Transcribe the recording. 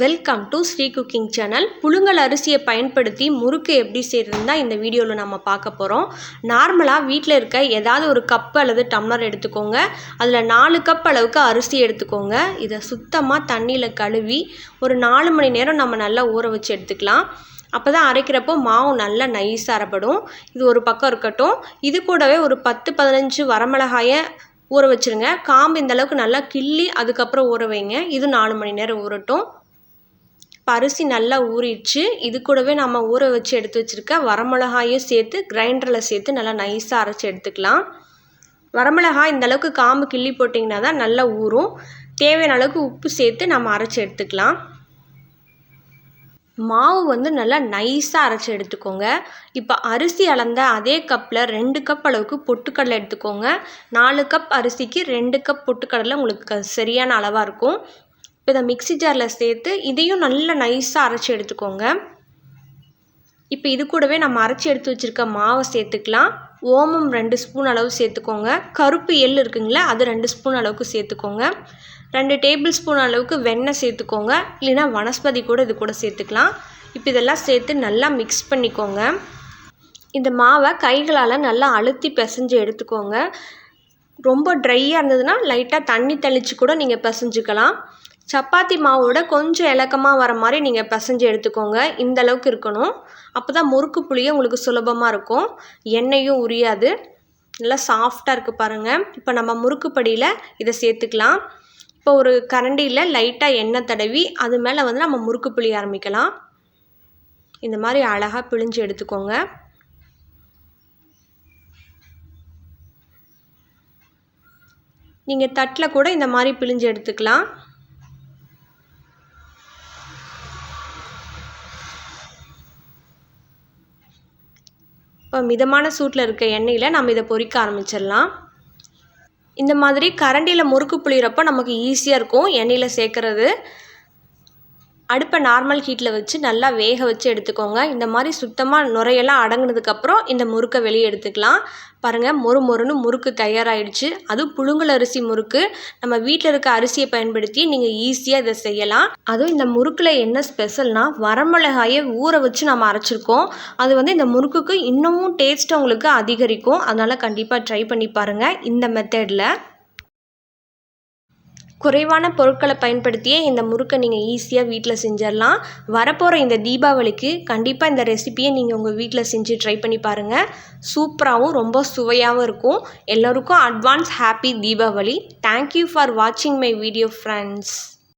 Welcome to ஸ்ரீகுக்கிங் channel. புழுங்கல் அரிசியை பயன்படுத்தி முறுக்கு எப்படி செய்கிறதுன்னு தான் இந்த வீடியோவில் நம்ம பார்க்க போகிறோம். நார்மலாக வீட்டில் இருக்க ஏதாவது ஒரு கப்பு அல்லது டம்ளர் எடுத்துக்கோங்க. அதில் 4 கப் அளவுக்கு அரிசி எடுத்துக்கோங்க. இதை சுத்தமாக தண்ணியில் கழுவி ஒரு 4 மணி நேரம் நம்ம நல்லா ஊற வச்சு எடுத்துக்கலாம். அப்போ தான் அரைக்கிறப்போ மாவு நல்லா நைஸாக அரைப்படும். இது ஒரு பக்கம் இருக்கட்டும். இது கூடவே ஒரு 10-15 வரமிளகாயை ஊற வச்சுருங்க. காம்பு இந்தளவுக்கு நல்லா கிள்ளி அதுக்கப்புறம் ஊற வைங்க. இது 4 மணி நேரம் ஊறட்டும். இப்போ அரிசி நல்லா ஊறிடுச்சு. இது கூடவே நம்ம ஊற வச்சு எடுத்து வச்சுருக்க வரமிளகாயும் சேர்த்து கிரைண்டரில் சேர்த்து நல்லா நைஸாக அரைச்சி எடுத்துக்கலாம். வரமிளகாய் இந்தளவுக்கு காம்பு கிள்ளி போட்டிங்கன்னா தான் நல்லா ஊறும். தேவையான அளவுக்கு உப்பு சேர்த்து நம்ம அரைச்சி எடுத்துக்கலாம். மாவு நல்லா நைஸாக அரைச்சி எடுத்துக்கோங்க. இப்போ அரிசி அளந்த அதே கப்பில் 2 கப் அளவுக்கு பொட்டுக்கடலை எடுத்துக்கோங்க. 4 கப் அரிசிக்கு 2 கப் பொட்டுக்கடலை உங்களுக்கு சரியான அளவாக இருக்கும். இப்போ இதை மிக்ஸி ஜாரில் சேர்த்து இதையும் நல்லா நைஸாக அரைச்சி எடுத்துக்கோங்க. இப்போ இது கூடவே நம்ம அரைச்சி எடுத்து வச்சுருக்க மாவை சேர்த்துக்கலாம். ஓமம் 2 ஸ்பூன் அளவு சேர்த்துக்கோங்க. கருப்பு எள் இருக்குங்களா, அது 2 ஸ்பூன் அளவுக்கு சேர்த்துக்கோங்க. 2 டேபிள் ஸ்பூன் அளவுக்கு வெண்ணெய் சேர்த்துக்கோங்க. இல்லைனா வனஸ்பதி கூட இது கூட சேர்த்துக்கலாம். இப்போ இதெல்லாம் சேர்த்து நல்லா மிக்ஸ் பண்ணிக்கோங்க. இந்த மாவை கைகளால் நல்லா அழுத்தி பிசைஞ்சு எடுத்துக்கோங்க. ரொம்ப ட்ரையாக இருந்ததுன்னா லைட்டாக தண்ணி தெளித்து கூட நீங்கள் பிசைஞ்சுக்கலாம். சப்பாத்தி மாவோட கொஞ்சம் இலக்கமாக வர மாதிரி நீங்கள் பிசைஞ்சு எடுத்துக்கோங்க. இந்த அளவுக்கு இருக்கணும். அப்போ தான் முறுக்கு புளிய உங்களுக்கு சுலபமாக இருக்கும். எண்ணெயும் உரியாது. நல்லா சாஃப்டாக இருக்குது பாருங்கள். இப்போ நம்ம முறுக்கு படியில் இதை சேர்த்துக்கலாம். இப்போ ஒரு கரண்டியில் லைட்டாக எண்ணெய் தடவி அது மேலே நம்ம முறுக்கு புளிய ஆரம்பிக்கலாம். இந்த மாதிரி அழகாக பிழிஞ்சு எடுத்துக்கோங்க. நீங்கள் தட்டில் கூட இந்த மாதிரி பிழிஞ்சு எடுத்துக்கலாம். இப்போ மிதமான சூட்டில் இருக்க எண்ணெயில் நம்ம இதை பொரிக்க ஆரம்பிச்சிடலாம். இந்த மாதிரி கரண்டியில் முறுக்கு புளிகிறப்போ நமக்கு ஈஸியாக இருக்கும் எண்ணெயில் சேர்க்குறது. அடுப்பை நார்மல் ஹீட்டில் வச்சு நல்லா வேக வச்சு எடுத்துக்கோங்க. இந்த மாதிரி சுத்தமாக நுரையெல்லாம் அடங்கினதுக்கப்புறம் இந்த முறுக்கை வெளியே எடுத்துக்கலாம். பாருங்கள், மொறுன்னு முறுக்கு தயாராகிடுச்சு. அதுவும் புழுங்கல் அரிசி முறுக்கு. நம்ம வீட்டில் இருக்க அரிசியை பயன்படுத்தி நீங்கள் ஈஸியாக இதை செய்யலாம். அதுவும் இந்த முறுக்கில் என்ன ஸ்பெஷல்னால் வரமிளகாயை ஊற வச்சு நம்ம அரைச்சிருக்கோம். அது இந்த முறுக்குக்கு இன்னமும் டேஸ்ட் உங்களுக்கு அதிகரிக்கும். அதனால் கண்டிப்பாக ட்ரை பண்ணி பாருங்கள் இந்த மெத்தடில். குறைவான பொருட்களை பயன்படுத்தியே இந்த முறுக்கை நீங்கள் ஈஸியாக வீட்டில் செஞ்சிடலாம். வரப்போகிற இந்த தீபாவளிக்கு கண்டிப்பாக இந்த ரெசிபியை நீங்கள் உங்கள் வீட்டில் செஞ்சு ட்ரை பண்ணி பாருங்கள். சூப்பராகவும் ரொம்ப சுவையாகவும் இருக்கும். எல்லோருக்கும் advance happy Deepavali. Thank you for வாட்சிங் மை வீடியோ ஃப்ரெண்ட்ஸ்.